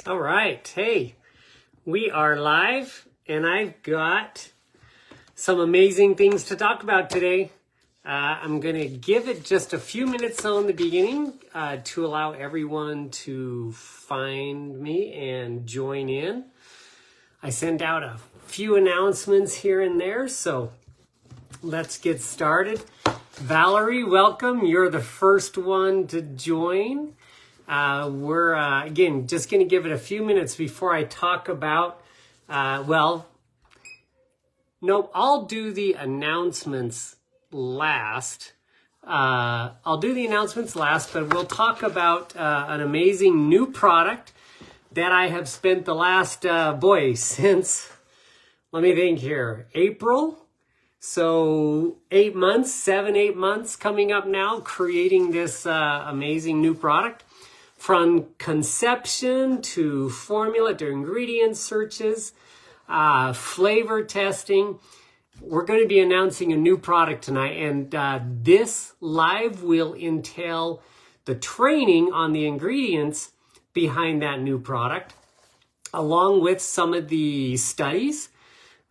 All right. Hey, we are live, and I've got some amazing things to talk about today. I'm going to give it just a few minutes in the beginning to allow everyone to find me and join in. I sent out a few announcements here and there, so let's get started. Valerie, welcome. You're the first one to join. We're, again, just going to give it a few minutes before I talk about, I'll do the announcements last. I'll do the announcements last, but we'll talk about an amazing new product that I have spent the last, since, let me think here, April. So 8 months, 7-8 months coming up now, creating this amazing new product. From conception to formula to ingredient searches, flavor testing, we're going to be announcing a new product tonight. And this live will entail the training on the ingredients behind that new product, along with some of the studies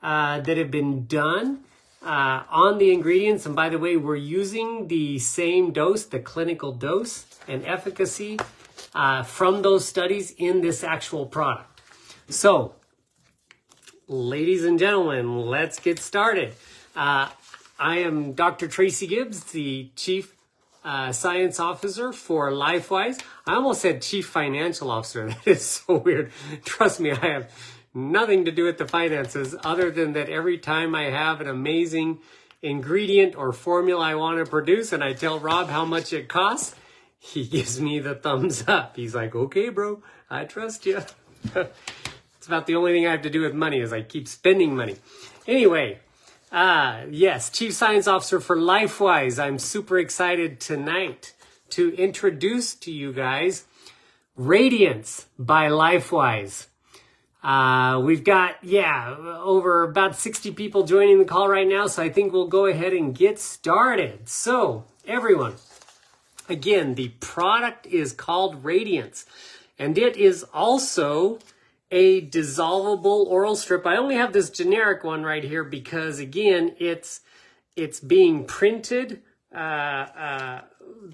that have been done on the ingredients. And by the way, we're using the same dose, the clinical dose and efficacy from those studies in this actual product. So, ladies and gentlemen, let's get started. I am Dr. Tracy Gibbs, the Chief Science Officer for LifeWise. I almost said Chief Financial Officer. That is so weird. Trust me, I have nothing to do with the finances other than that every time I have an amazing ingredient or formula I want to produce and I tell Rob how much it costs, he gives me the thumbs up. He's like, okay, bro, I trust you. It's about the only thing I have to do with money is I keep spending money. Anyway, yes, Chief Science Officer for LifeWise. I'm super excited tonight to introduce to you guys Radiance by LifeWise. We've got, over about 60 people joining the call right now, so I think we'll go ahead and get started. So, everyone, again, the product is called Radiance, and it is also a dissolvable oral strip. I only have this generic one right here because, again, it's being printed, the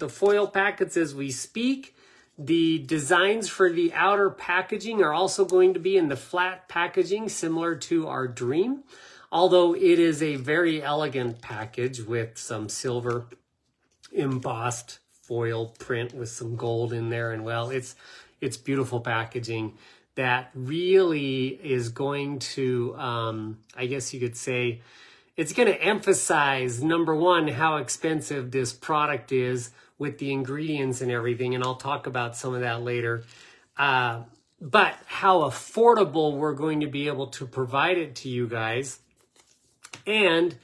foil packets as we speak. The designs for the outer packaging are also going to be in the flat packaging, similar to our Dream, although it is a very elegant package with some silver embossed foil print with some gold in there. And well, it's beautiful packaging that really is going to, I guess you could say, it's going to emphasize, number one, how expensive this product is with the ingredients and everything. And I'll talk about some of that later. But how affordable we're going to be able to provide it to you guys. And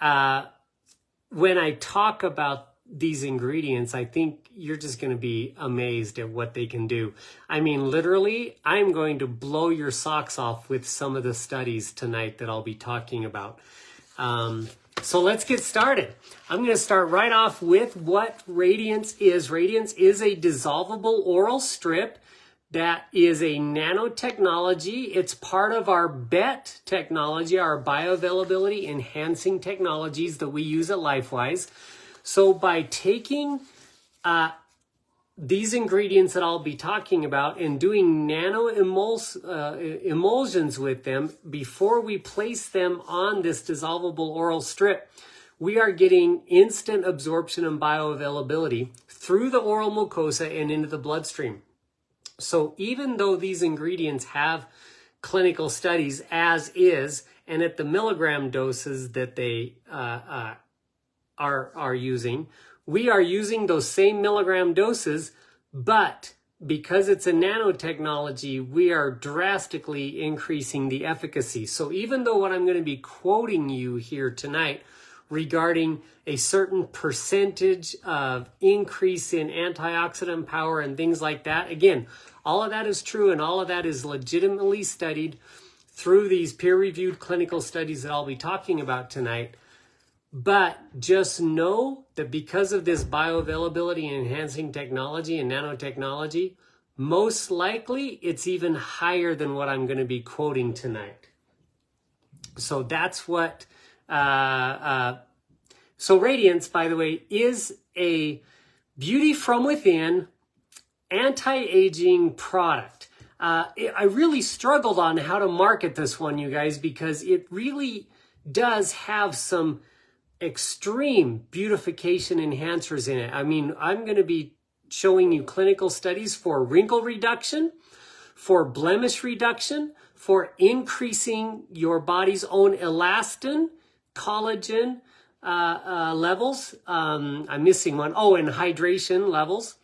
when I talk about these ingredients, I think you're just going to be amazed at what they can do. I mean, literally, I'm going to blow your socks off with some of the studies tonight that I'll be talking about. So let's get started. I'm going to start right off with what Radiance is. Radiance is a dissolvable oral strip that is a nanotechnology. It's part of our BET technology, our bioavailability enhancing technologies that we use at LifeWise. So by taking these ingredients that I'll be talking about and doing nano emulsions with them before we place them on this dissolvable oral strip, we are getting instant absorption and bioavailability through the oral mucosa and into the bloodstream. So even though these ingredients have clinical studies as is, and at the milligram doses that they are using, we are using those same milligram doses, but because it's a nanotechnology, we are drastically increasing the efficacy. So even though what I'm going to be quoting you here tonight regarding a certain percentage of increase in antioxidant power and things like that, again, all of that is true and all of that is legitimately studied through these peer-reviewed clinical studies that I'll be talking about tonight. But just know that because of this bioavailability enhancing technology and nanotechnology, Most likely, it's even higher than what I'm going to be quoting tonight. So that's what, so Radiance, by the way, is a beauty from within anti-aging product. I really struggled on how to market this one, you guys, because it really does have some extreme beautification enhancers in it. I mean, I'm going to be showing you clinical studies for wrinkle reduction, for blemish reduction, for increasing your body's own elastin, collagen levels. I'm missing one. Oh, and hydration levels.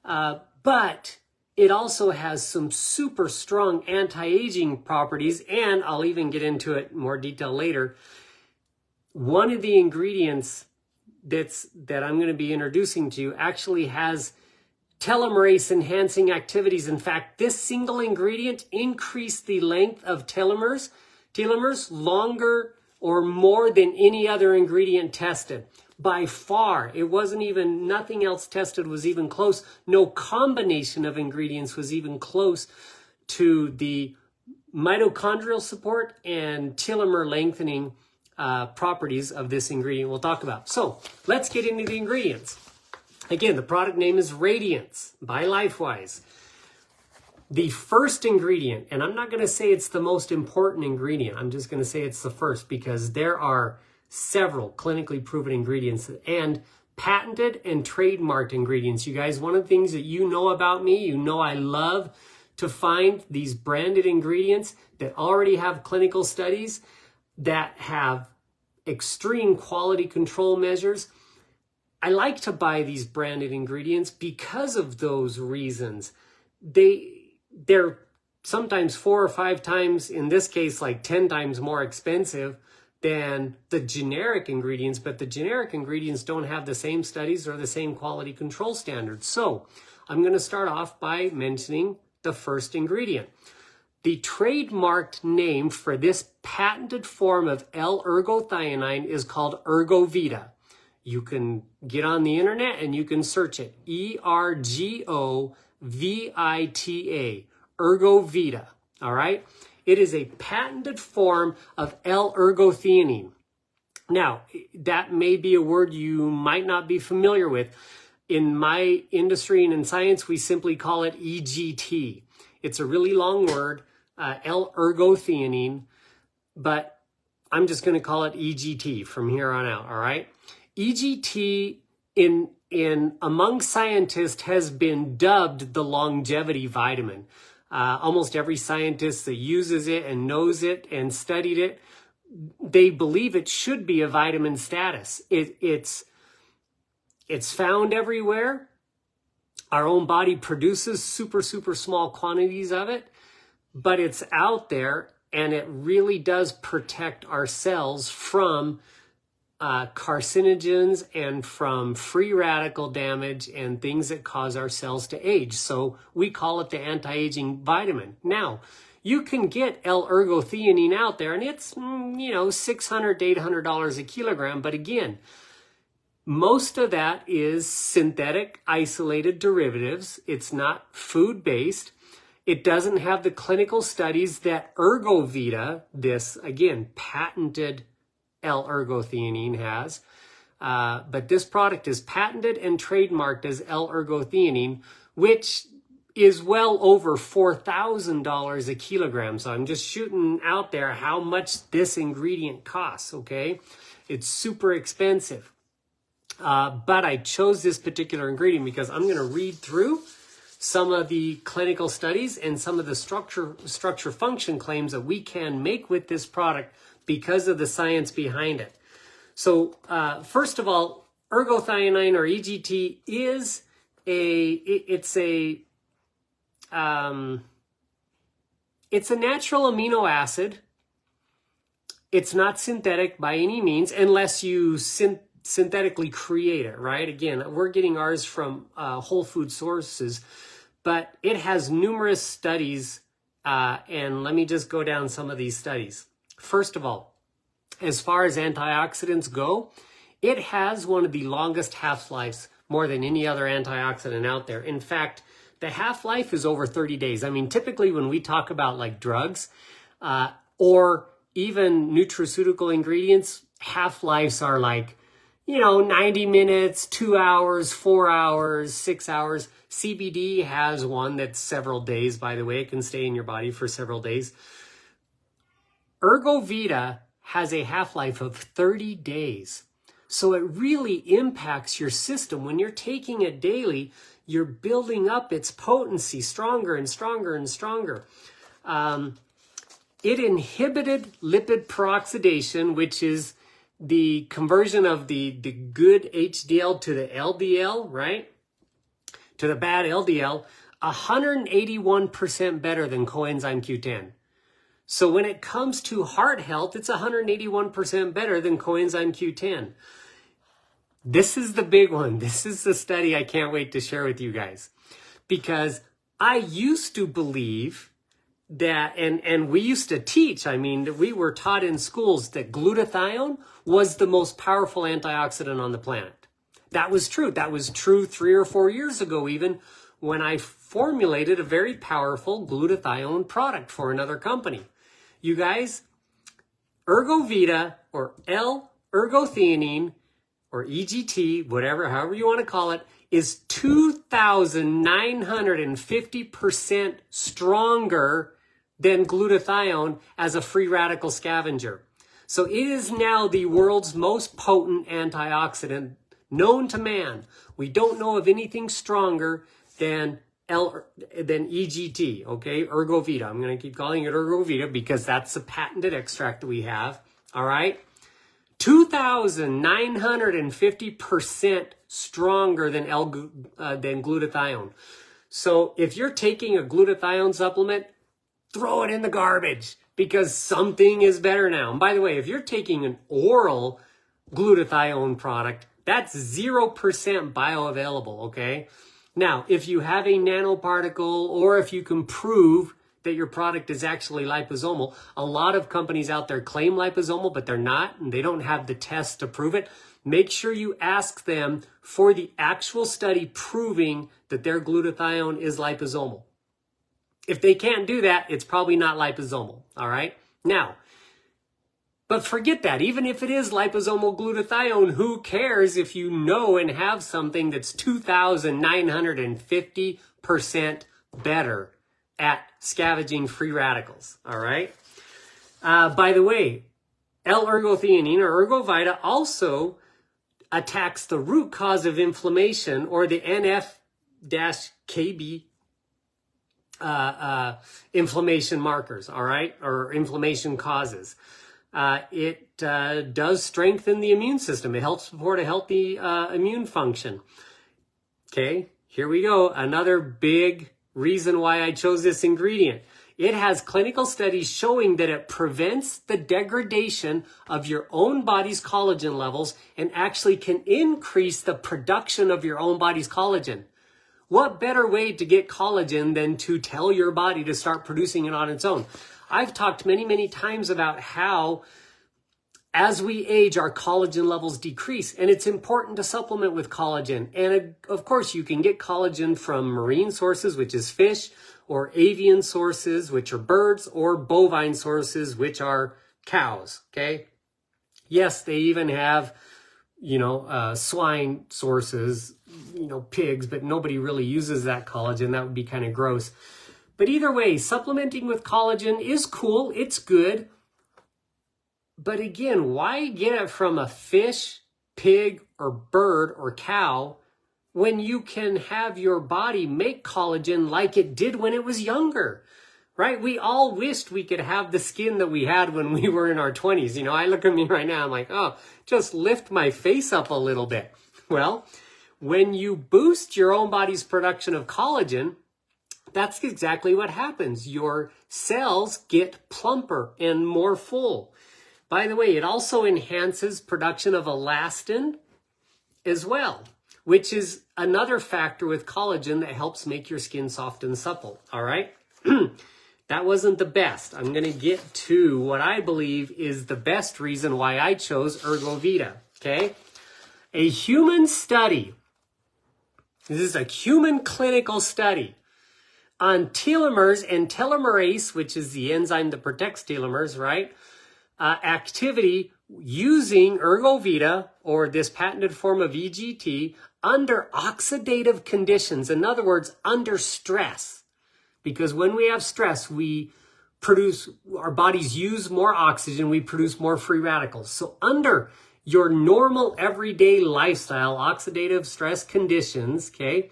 But it also has some super strong anti-aging properties, and I'll even get into it in more detail later. One of the ingredients that I'm going to be introducing to you actually has telomerase enhancing activities. In fact, this single ingredient increased the length of telomeres longer or more than any other ingredient tested. By far, it wasn't even, nothing else tested was even close. No combination of ingredients was even close to the mitochondrial support and telomere lengthening properties of this ingredient we'll talk about. So let's get into the ingredients. Again, the product name is Radiance by LifeWise. The first ingredient, and I'm not going to say it's the most important ingredient, I'm just going to say it's the first, because there are several clinically proven ingredients and patented and trademarked ingredients. You guys, one of the things that you know about me, you know I love to find these branded ingredients that already have clinical studies, that have extreme quality control measures. I like to buy these branded ingredients because of those reasons. They're sometimes 4 or 5 times, in this case, like 10 times more expensive than the generic ingredients, but the generic ingredients don't have the same studies or the same quality control standards. So I'm going to start off by mentioning the first ingredient. The trademarked name for this patented form of L-ergothioneine is called Ergovita. You can get on the internet and you can search it. E-R-G-O-V-I-T-A. Ergovita. All right? It is a patented form of L-ergothioneine. Now, that may be a word you might not be familiar with. In my industry and in science, we simply call it EGT. It's a really long word. L-ergothioneine, but I'm just going to call it EGT from here on out, all right? EGT among scientists has been dubbed the longevity vitamin. Almost every scientist that uses it and knows it and studied it, they believe it should be a vitamin status. It's found everywhere. Our own body produces super, super small quantities of it, but it's out there, and it really does protect our cells from carcinogens and from free radical damage and things that cause our cells to age. So we call it the anti-aging vitamin. Now, you can get L-ergothioneine out there, and it's, $600 to $800 a kilogram. But again, most of that is synthetic isolated derivatives. It's not food-based. It doesn't have the clinical studies that Ergovita, this, again, patented L-ergothioneine has. But this product is patented and trademarked as L-ergothioneine, which is well over $4,000 a kilogram. So I'm just shooting out there how much this ingredient costs, okay? It's super expensive. But I chose this particular ingredient because I'm going to read through some of the clinical studies and some of the structure function claims that we can make with this product because of the science behind it. So first of all, ergothioneine or EGT is it's a natural amino acid. It's not synthetic by any means unless you synthetically create it, right? Again, we're getting ours from whole food sources, but it has numerous studies, and let me just go down some of these studies. First of all, as far as antioxidants go, it has one of the longest half-lives, more than any other antioxidant out there. In fact, the half-life is over 30 days. I mean, typically when we talk about like drugs or even nutraceutical ingredients, half-lives are like, 90 minutes, 2 hours, 4 hours, 6 hours. CBD has one that's several days, by the way. It can stay in your body for several days. Ergovita has a half-life of 30 days. So it really impacts your system. When you're taking it daily, you're building up its potency stronger and stronger and stronger. It inhibited lipid peroxidation, which is the conversion of the good HDL to the LDL, right? To the bad LDL, 181% better than coenzyme Q10. So when it comes to heart health, it's 181% better than coenzyme Q10. This is the big one. This is the study I can't wait to share with you guys. Because I used to believe that, and we used to teach, we were taught in schools that glutathione was the most powerful antioxidant on the planet. That was true. That was true 3 or 4 years ago even, when I formulated a very powerful glutathione product for another company. You guys, Ergovita or L-ergotheanine or EGT, however you want to call it, is 2,950% stronger than glutathione as a free radical scavenger. So it is now the world's most potent antioxidant known to man. We don't know of anything stronger than EGT, okay? Ergovita. I'm going to keep calling it Ergovita because that's the patented extract that we have, all right? 2,950% stronger than glutathione. So if you're taking a glutathione supplement, throw it in the garbage because something is better now. And by the way, if you're taking an oral glutathione product, that's 0% bioavailable, okay? Now, if you have a nanoparticle or if you can prove that your product is actually liposomal, a lot of companies out there claim liposomal, but they're not, and they don't have the test to prove it. Make sure you ask them for the actual study proving that their glutathione is liposomal. If they can't do that, it's probably not liposomal, all right? Now, but forget that. Even if it is liposomal glutathione, who cares if you know and have something that's 2,950% better at scavenging free radicals, all right? By the way, L-ergotheanine or Ergovita also attacks the root cause of inflammation or the NF-KB inflammation markers, all right, or inflammation causes. It does strengthen the immune system. It helps support a healthy immune function. Okay, here we go. Another big reason why I chose this ingredient. It has clinical studies showing that it prevents the degradation of your own body's collagen levels and actually can increase the production of your own body's collagen. What better way to get collagen than to tell your body to start producing it on its own? I've talked many, many times about how as we age, our collagen levels decrease, and it's important to supplement with collagen. And of course, you can get collagen from marine sources, which is fish, or avian sources, which are birds, or bovine sources, which are cows, okay? Yes, they even have, swine sources, pigs, but nobody really uses that collagen. That would be kind of gross. But either way, supplementing with collagen is cool. It's good. But again, why get it from a fish, pig, or bird, or cow when you can have your body make collagen like it did when it was younger, right? We all wished we could have the skin that we had when we were in our 20s. I look at me right now, I'm like, oh, just lift my face up a little bit. Well, when you boost your own body's production of collagen, that's exactly what happens. Your cells get plumper and more full. By the way, it also enhances production of elastin as well, which is another factor with collagen that helps make your skin soft and supple, all right? That wasn't the best. I'm going to get to what I believe is the best reason why I chose Ergovita, okay? A human study. This is a human clinical study on telomeres and telomerase, which is the enzyme that protects telomeres, right? Activity using Ergovita, or this patented form of EGT, under oxidative conditions. In other words, under stress. Because when we have stress, our bodies use more oxygen, we produce more free radicals. So under your normal everyday lifestyle, oxidative stress conditions, okay,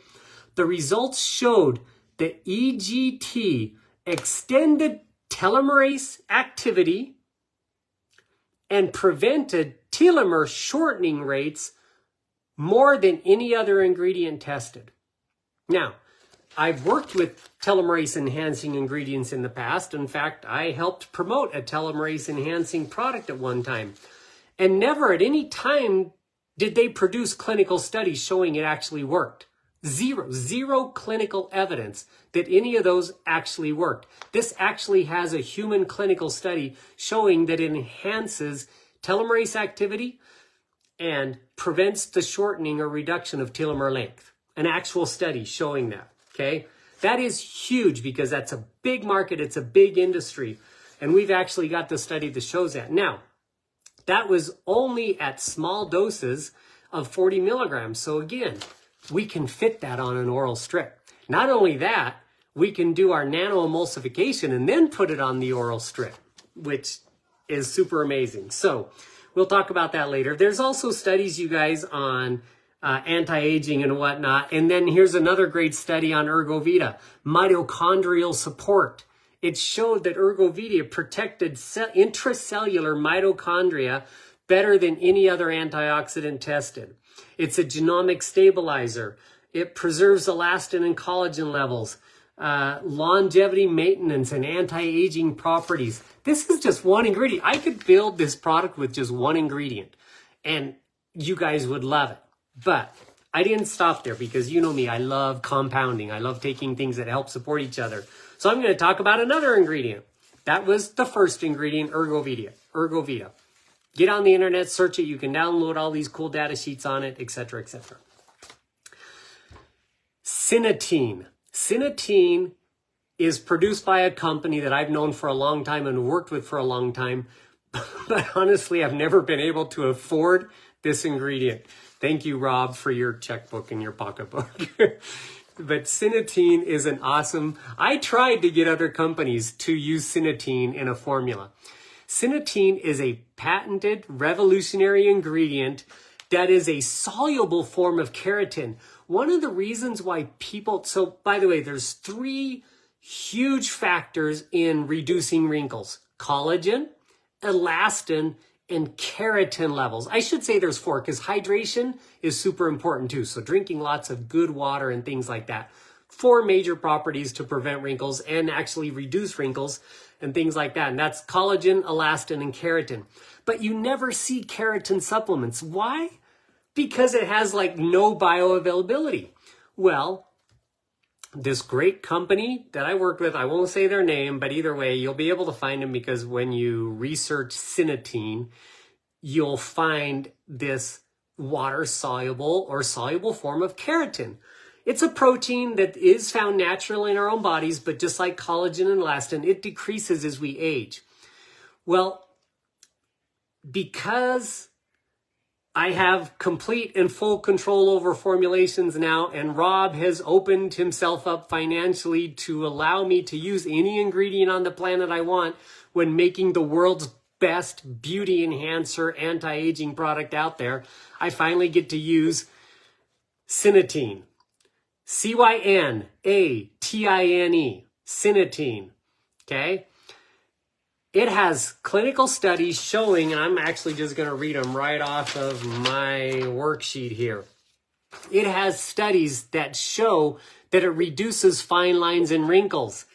the results showed that EGT extended telomerase activity and prevented telomere shortening rates more than any other ingredient tested. Now, I've worked with telomerase enhancing ingredients in the past. In fact, I helped promote a telomerase enhancing product at one time. And never at any time did they produce clinical studies showing it actually worked. Zero clinical evidence that any of those actually worked. This actually has a human clinical study showing that it enhances telomerase activity and prevents the shortening or reduction of telomere length. An actual study showing that, okay? That is huge because that's a big market, it's a big industry, and we've actually got the study that shows that. Now, that was only at small doses of 40 milligrams. So again, we can fit that on an oral strip. Not only that, we can do our nano-emulsification and then put it on the oral strip, which is super amazing. So we'll talk about that later. There's also studies, you guys, on anti-aging and whatnot. And then here's another great study on Ergovita, mitochondrial support. It showed that Ergovita protected intracellular mitochondria better than any other antioxidant tested. It's a genomic stabilizer. It preserves elastin and collagen levels, longevity maintenance, and anti-aging properties. This is just one ingredient. I could build this product with just one ingredient, and you guys would love it. But I didn't stop there because you know me. I love compounding. I love taking things that help support each other. So I'm going to talk about another ingredient. That was the first ingredient, Ergovita. Get on the internet, search it. You can download all these cool data sheets on it, etc., etc. Centine. Centine is produced by a company that I've known for a long time and worked with for a long time. But honestly, I've never been able to afford this ingredient. Thank you, Rob, for your checkbook and your pocketbook. But Centine is an awesome... I tried to get other companies to use Centine in a formula. Centine is a patented revolutionary ingredient that is a soluble form of keratin. One of the reasons why people... So, by the way, there's 3 huge factors in reducing wrinkles: collagen, elastin, and keratin levels. I should say there's 4 because hydration is super important too. So drinking lots of good water and things like that. 4 major properties to prevent wrinkles and actually reduce wrinkles and things like that. And that's collagen, elastin, and keratin. But you never see keratin supplements. Why? Because it has like no bioavailability. Well, this great company that I work with, I won't say their name, but either way, you'll be able to find them because when you research Centine, you'll find this water-soluble or soluble form of keratin. It's a protein that is found naturally in our own bodies, but just like collagen and elastin, it decreases as we age. Well, because I have complete and full control over formulations now, and Rob has opened himself up financially to allow me to use any ingredient on the planet I want when making the world's best beauty enhancer anti-aging product out there. I finally get to use Centine. Cyntine, Centine, okay? It has clinical studies showing, and I'm actually just going to read them right off of my worksheet here. It has studies that show that it reduces fine lines and wrinkles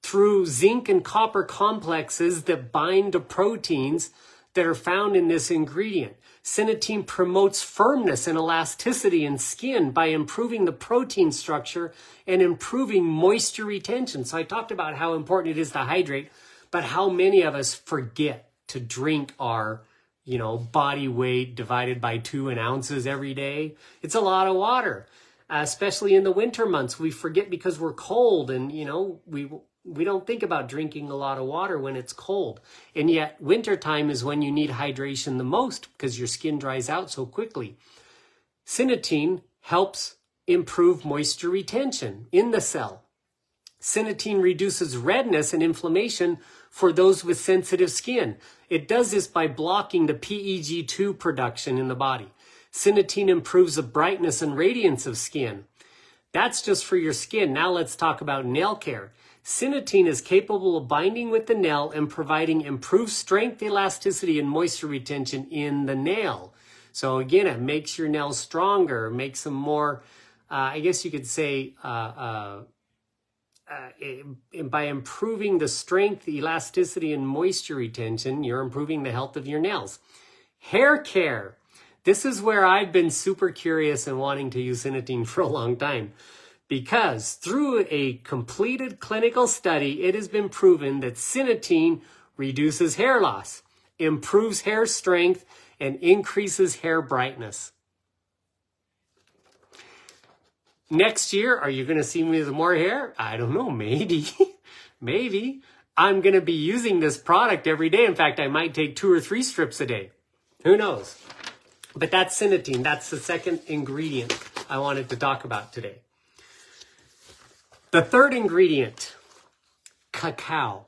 through zinc and copper complexes that bind to proteins that are found in this ingredient. Centine promotes firmness and elasticity in skin by improving the protein structure and improving moisture retention. So I talked about how important it is to hydrate, but how many of us forget to drink our, body weight divided by 2 ounces every day? It's a lot of water. especially in the winter months. We forget because we're cold, and we don't think about drinking a lot of water when it's cold. And yet wintertime is when you need hydration the most because your skin dries out so quickly. Centine helps improve moisture retention in the cell. Centine reduces redness and inflammation for those with sensitive skin. It does this by blocking the PEG2 production in the body. Centine improves the brightness and radiance of skin. That's just for your skin. Now let's talk about nail care. Centine is capable of binding with the nail and providing improved strength, elasticity, and moisture retention in the nail. So again, it makes your nails stronger, makes them more, I guess you could say, by improving the strength, elasticity, and moisture retention, you're improving the health of your nails. Hair care. This is where I've been super curious and wanting to use Centine for a long time, because through a completed clinical study, it has been proven that Centine reduces hair loss, improves hair strength, and increases hair brightness. Next year, are you going to see me with more hair? I don't know, maybe. Maybe. I'm going to be using this product every day. In fact, I might take 2 or 3 strips a day. Who knows? But that's Centine. That's the second ingredient I wanted to talk about today. The third ingredient, cacao.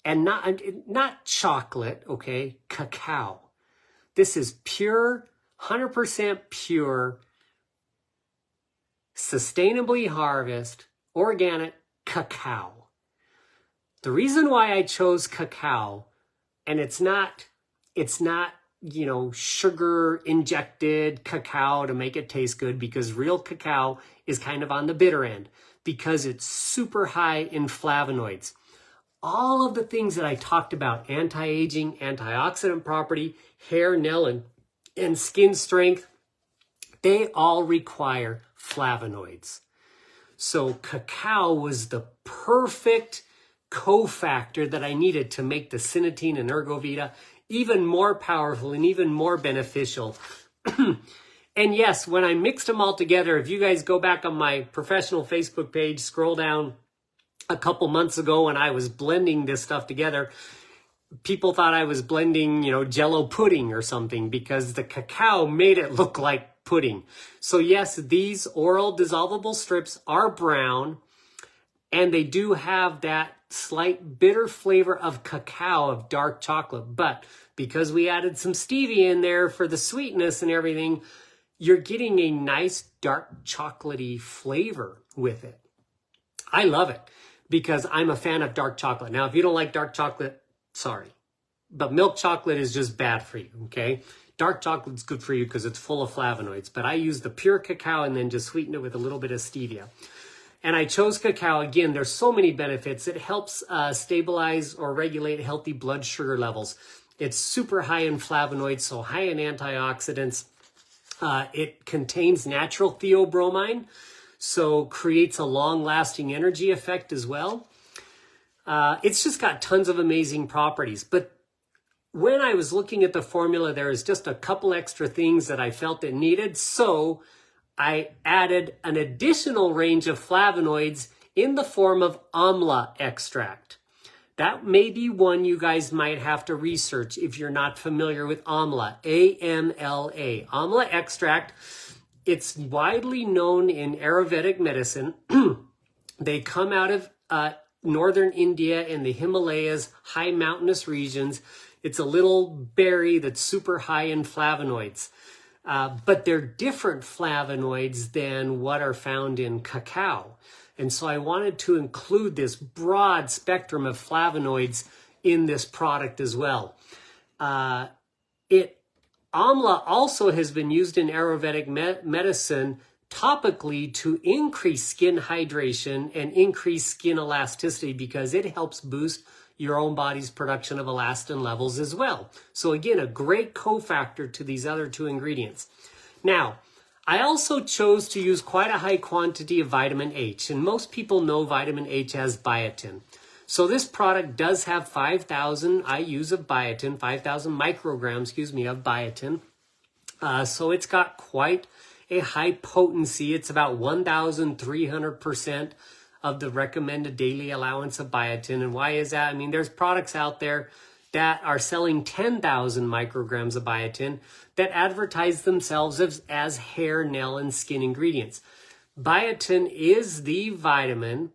And not chocolate, okay? Cacao. This is pure, 100% pure, sustainably harvested, organic cacao. The reason why I chose cacao, and it's not, sugar injected cacao to make it taste good, because real cacao is kind of on the bitter end because it's super high in flavonoids. All of the things that I talked about, anti-aging, antioxidant property, hair, nail, and skin strength, they all require flavonoids. So cacao was the perfect cofactor that I needed to make the Centine and Ergovita even more powerful and even more beneficial. And yes, when I mixed them all together, if you guys go back on my professional Facebook page, scroll down a couple months ago when I was blending this stuff together, people thought I was blending, Jell-O pudding or something, because the cacao made it look like pudding. So yes, these oral dissolvable strips are brown, and they do have that slight bitter flavor of cacao, of dark chocolate. But because we added some stevia in there for the sweetness and everything, you're getting a nice dark chocolatey flavor with it. I love it because I'm a fan of dark chocolate. Now, if you don't like dark chocolate, sorry. But milk chocolate is just bad for you, okay? Dark chocolate's good for you because it's full of flavonoids. But I use the pure cacao and then just sweeten it with a little bit of stevia. And I chose cacao. Again, there's so many benefits. It helps stabilize or regulate healthy blood sugar levels. It's super high in flavonoids, so high in antioxidants. It contains natural theobromine, so creates a long-lasting energy effect as well. It's just got tons of amazing properties. But when I was looking at the formula, there was just a couple extra things that I felt it needed. So I added an additional range of flavonoids in the form of amla extract. That may be one you guys might have to research if you're not familiar with amla, A-M-L-A. Amla extract, it's widely known in Ayurvedic medicine. They come out of northern India and the Himalayas, high mountainous regions. It's a little berry that's super high in flavonoids. But they're different flavonoids than what are found in cacao. And so I wanted to include this broad spectrum of flavonoids in this product as well. Amla also has been used in Ayurvedic medicine topically to increase skin hydration and increase skin elasticity because it helps boost your own body's production of elastin levels as well. So again, a great cofactor to these other 2 ingredients. Now, I also chose to use quite a high quantity of vitamin H, and most people know vitamin H as biotin. So this product does have 5,000 IUs of biotin, 5,000 micrograms, of biotin. So it's got quite a high potency. It's about 1,300% of the recommended daily allowance of biotin. And why is that? I mean, there's products out there that are selling 10,000 micrograms of biotin that advertise themselves as hair, nail, and skin ingredients. Biotin is the vitamin,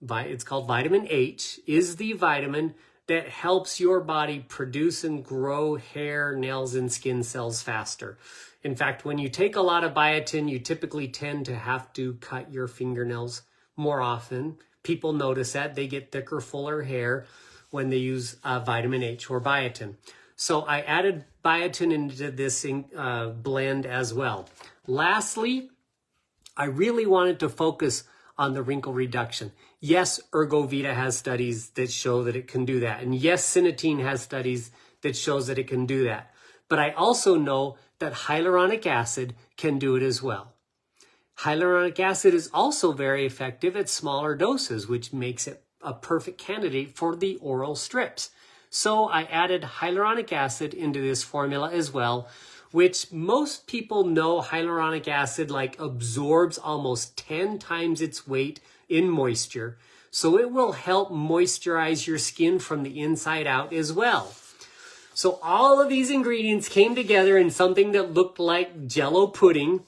it's called vitamin H, is the vitamin that helps your body produce and grow hair, nails, and skin cells faster. In fact, when you take a lot of biotin, you typically tend to have to cut your fingernails more often. People notice that. They get thicker, fuller hair when they use vitamin H or biotin. So I added biotin into this blend as well. Lastly, I really wanted to focus on the wrinkle reduction. Yes, Ergovita has studies that show that it can do that. And yes, Centine has studies that shows that it can do that. But I also know that hyaluronic acid can do it as well. Hyaluronic acid is also very effective at smaller doses, which makes it a perfect candidate for the oral strips. So I added hyaluronic acid into this formula as well, which most people know hyaluronic acid absorbs almost 10 times its weight in moisture. So it will help moisturize your skin from the inside out as well. So all of these ingredients came together in something that looked like Jell-O pudding.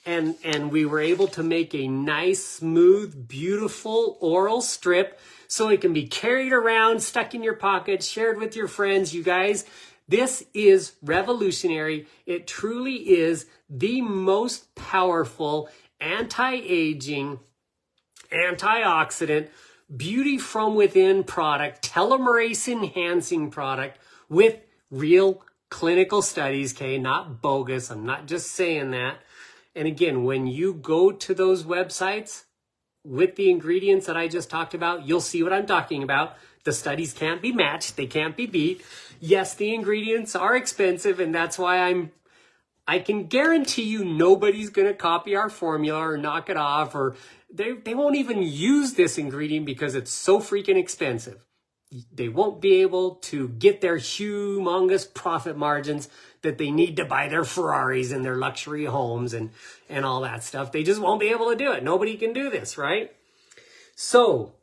And we were able to make a nice, smooth, beautiful oral strip so it can be carried around, stuck in your pocket, shared with your friends. You guys, this is revolutionary. It truly is the most powerful anti-aging, antioxidant, beauty from within product, telomerase enhancing product with real clinical studies, okay? Not bogus. I'm not just saying that. And again, when you go to those websites with the ingredients that I just talked about, you'll see what I'm talking about. The studies can't be matched. They can't be beat. Yes, the ingredients are expensive, and that's why I can guarantee you nobody's going to copy our formula or knock it off, or they won't even use this ingredient because it's so freaking expensive. They won't be able to get their humongous profit margins that they need to buy their Ferraris and their luxury homes and all that stuff. They just won't be able to do it. Nobody can do this, right? So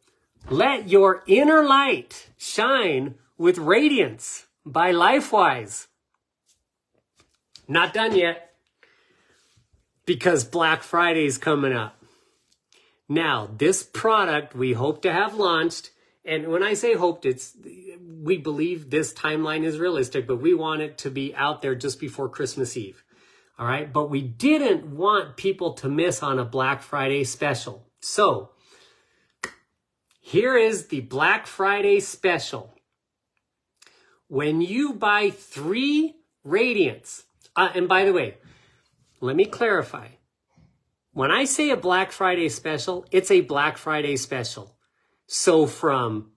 let your inner light shine with Radiance by LifeWise. Not done yet, because Black Friday is coming up. Now, this product we hope to have launched. And when I say hoped, we believe this timeline is realistic, but we want it to be out there just before Christmas Eve. All right. But we didn't want people to miss on a Black Friday special. So here is the Black Friday special. When you buy 3 Radiance, and by the way, let me clarify. When I say a Black Friday special, it's a Black Friday special. So from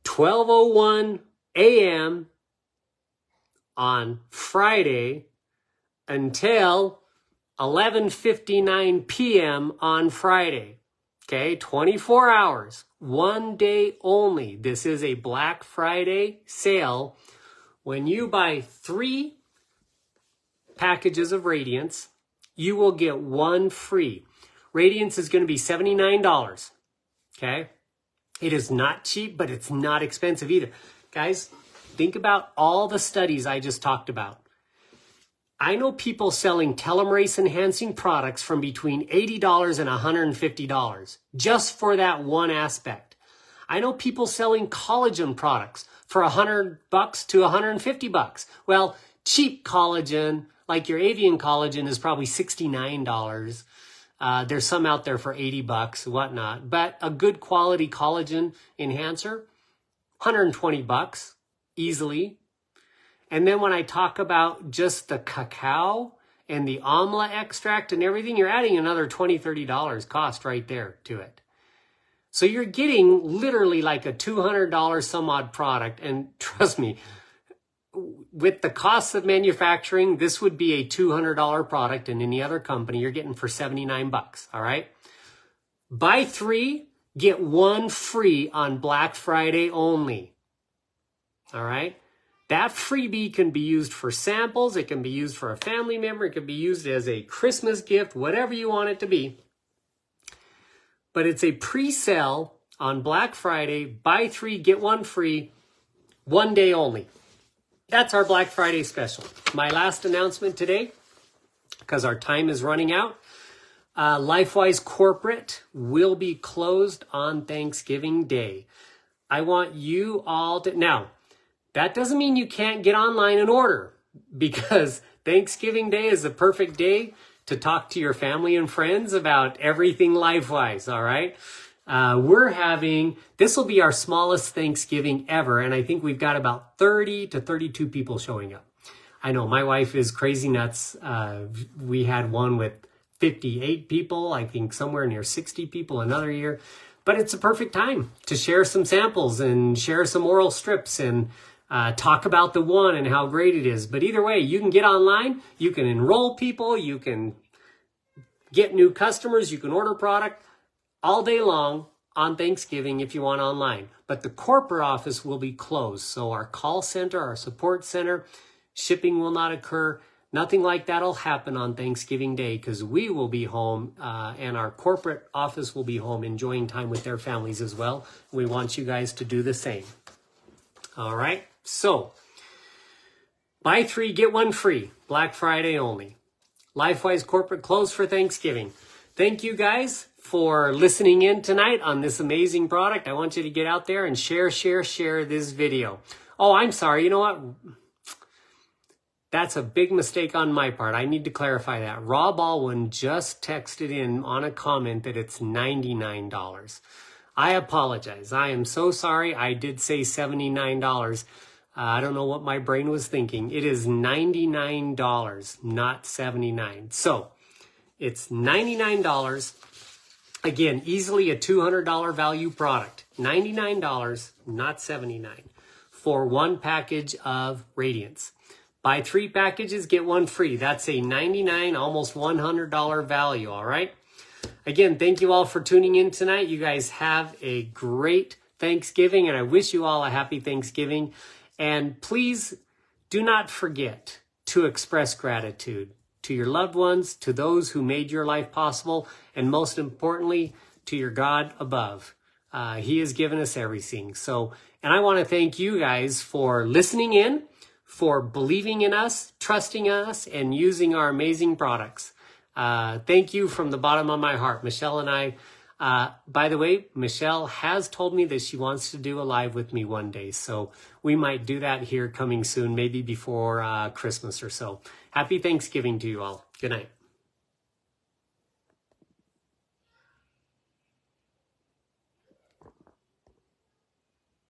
12:01 a.m. on Friday until 11:59 p.m. on Friday. Okay, 24 hours, 1 day only. This is a Black Friday sale. When you buy 3 packages of Radiance, you will get 1 free. Radiance is going to be $79. Okay? It is not cheap, but it's not expensive either. Guys, think about all the studies I just talked about. I know people selling telomerase enhancing products from between $80 and $150 just for that one aspect. I know people selling collagen products for $100 to $150. Well, cheap collagen, like your avian collagen, is probably $69. There's some out there for $80, whatnot. But a good quality collagen enhancer, $120 easily. And then when I talk about just the cacao and the amla extract and everything, you're adding another $20, $30 cost right there to it. So you're getting literally like a $200 some odd product. And trust me, with the costs of manufacturing, this would be a $200 product in any other company you're getting for $79, all right? Buy 3, get 1 free on Black Friday only, all right? That freebie can be used for samples. It can be used for a family member. It can be used as a Christmas gift, whatever you want it to be. But it's a pre-sale on Black Friday. Buy 3, get 1 free, 1 day only. That's our Black Friday special. My last announcement today, because our time is running out. LifeWise Corporate will be closed on Thanksgiving Day. I want you all to... Now, that doesn't mean you can't get online and order, because Thanksgiving Day is the perfect day to talk to your family and friends about everything LifeWise, all right? This will be our smallest Thanksgiving ever, and I think we've got about 30 to 32 people showing up. I know my wife is crazy nuts. We had one with 58 people, I think somewhere near 60 people another year. But it's a perfect time to share some samples and share some oral strips and talk about the one and how great it is. But either way, you can get online, you can enroll people, you can get new customers, you can order product all day long on Thanksgiving if you want online. But the corporate office will be closed. So our call center, our support center, shipping will not occur. Nothing like that will happen on Thanksgiving Day, because we will be home and our corporate office will be home enjoying time with their families as well. We want you guys to do the same. All right. So buy 3, get 1 free. Black Friday only. LifeWise Corporate closed for Thanksgiving. Thank you guys for listening in tonight on this amazing product. I want you to get out there and share this video. Oh, I'm sorry. You know what? That's a big mistake on my part. I need to clarify that. Rob Alwyn just texted in on a comment that it's $99. I apologize. I am so sorry. I did say $79. I don't know what my brain was thinking. It is $99, not $79. So it's $99. Again, easily a $200 value product. $99, not $79, for 1 package of Radiance. Buy 3 packages, get 1 free. That's a $99, almost $100 value, all right? Again, thank you all for tuning in tonight. You guys have a great Thanksgiving, and I wish you all a happy Thanksgiving. And please do not forget to express gratitude to your loved ones, to those who made your life possible, and most importantly, to your God above. He has given us everything. And I want to thank you guys for listening in, for believing in us, trusting us, and using our amazing products. Thank you from the bottom of my heart. Michelle and I, by the way, Michelle has told me that she wants to do a live with me one day. So we might do that here coming soon, maybe before Christmas or so. Happy Thanksgiving to you all. Good night.